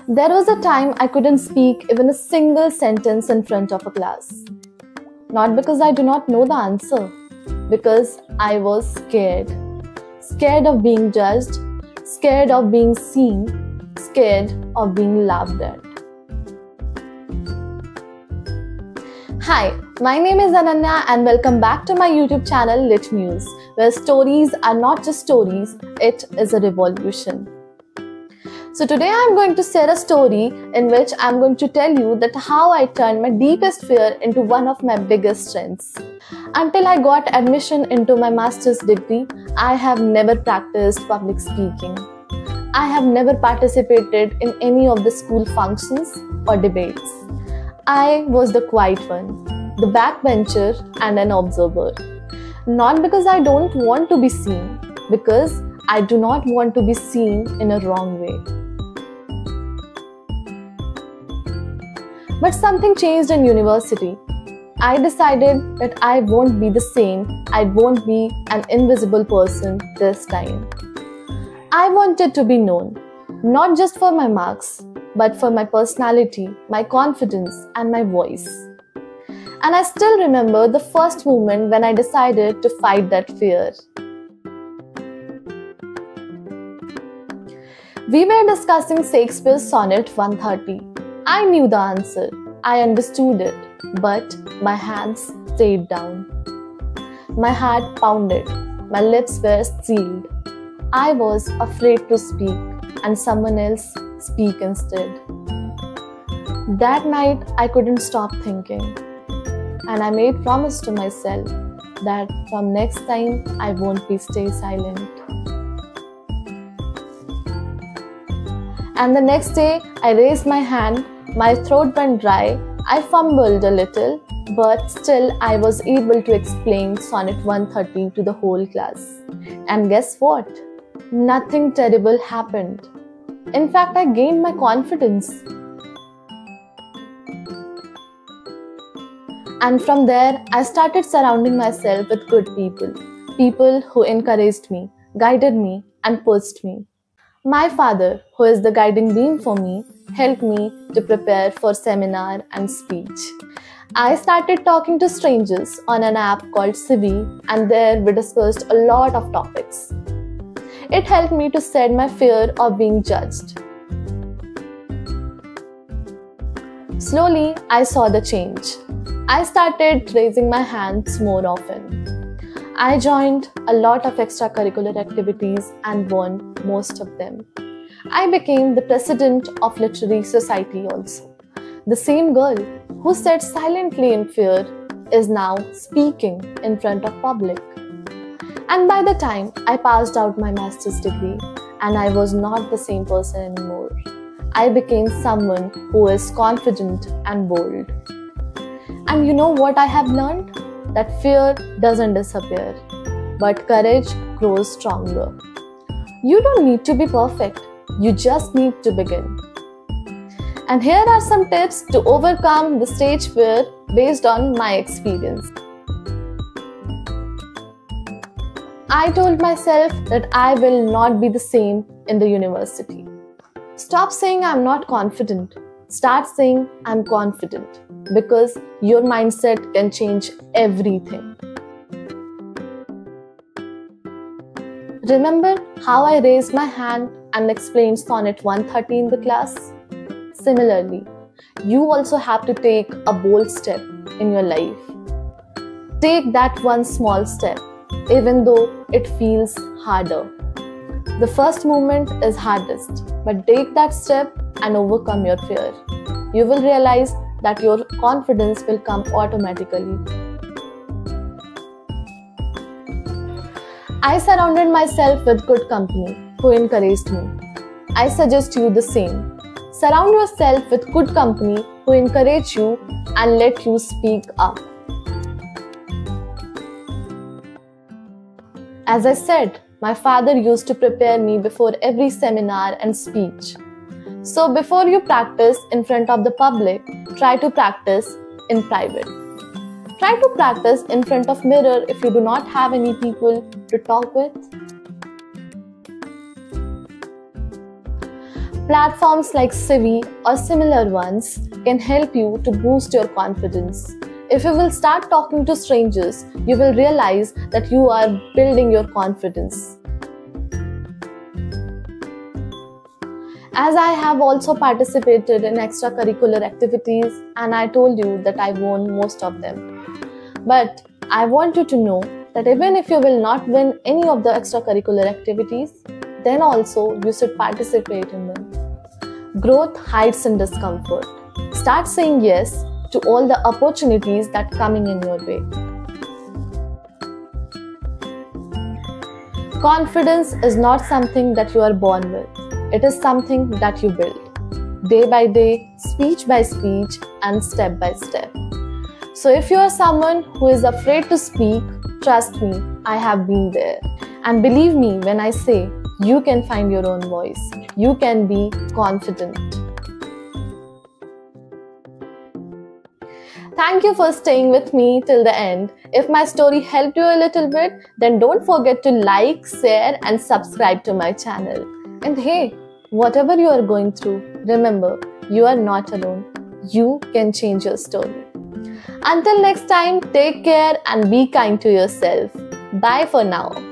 There was a time I couldn't speak even a single sentence in front of a class. Not because I do not know the answer, because I was scared. Scared of being judged, scared of being seen, scared of being laughed at. Hi, my name is Ananya and welcome back to my YouTube channel Lit News, where stories are not just stories, it is a revolution. So today I am going to share a story in which I am going to tell you that how I turned my deepest fear into one of my biggest strengths. Until I got admission into my master's degree, I have never practiced public speaking. I have never participated in any of the school functions or debates. I was the quiet one, the backbencher and an observer. Not because I don't want to be seen, because I do not want to be seen in a wrong way. But something changed in university. I decided that I won't be the same, I won't be an invisible person this time. I wanted to be known, not just for my marks, but for my personality, my confidence, and my voice. And I still remember the first moment when I decided to fight that fear. We were discussing Shakespeare's Sonnet 130. I knew the answer, I understood it, but my hands stayed down. My heart pounded, my lips were sealed. I was afraid to speak, and someone else speak instead. That night, I couldn't stop thinking, and I made promise to myself that from next time, I won't stay silent. And the next day, I raised my hand, my throat went dry, I fumbled a little, but still I was able to explain Sonnet 130 to the whole class. And guess what? Nothing terrible happened. In fact, I gained my confidence. And from there, I started surrounding myself with good people. People who encouraged me, guided me, and pushed me. My father, who is the guiding beam for me, helped me to prepare for seminar and speech. I started talking to strangers on an app called Civi, and there we discussed a lot of topics. It helped me to shed my fear of being judged. Slowly, I saw the change. I started raising my hands more often. I joined a lot of extracurricular activities and won most of them. I became the president of Literary Society also. The same girl who sat silently in fear is now speaking in front of public. And by the time I passed out my master's degree, and I was not the same person anymore, I became someone who is confident and bold. And you know what I have learned? That fear doesn't disappear, but courage grows stronger. You don't need to be perfect, you just need to begin. And here are some tips to overcome the stage fear based on my experience. I told myself that I will not be the same in the university. Stop saying I'm not confident. Start saying I'm confident, because your mindset can change everything. Remember how I raised my hand and explained Sonnet 130 in the class? Similarly, you also have to take a bold step in your life. Take that one small step, even though it feels harder. The first movement is hardest, but take that step and overcome your fear. You will realize that your confidence will come automatically. I surrounded myself with good company who encouraged me. I suggest you the same. Surround yourself with good company who encourage you and let you speak up. As I said, my father used to prepare me before every seminar and speech. So before you practice in front of the public, try to practice in private. Try to practice in front of mirror if you do not have any people to talk with. Platforms like Civi or similar ones can help you to boost your confidence. If you will start talking to strangers, you will realize that you are building your confidence. As I have also participated in extracurricular activities and I told you that I won most of them. But I want you to know that even if you will not win any of the extracurricular activities, then also you should participate in them. Growth hides in discomfort. Start saying yes to all the opportunities that are coming in your way. Confidence is not something that you are born with. It is something that you build. Day by day, speech by speech, and step by step. So if you are someone who is afraid to speak, trust me, I have been there. And believe me when I say, you can find your own voice. You can be confident. Thank you for staying with me till the end. If my story helped you a little bit, then don't forget to like, share, and subscribe to my channel. And hey, whatever you are going through, remember, you are not alone. You can change your story. Until next time, take care and be kind to yourself. Bye for now.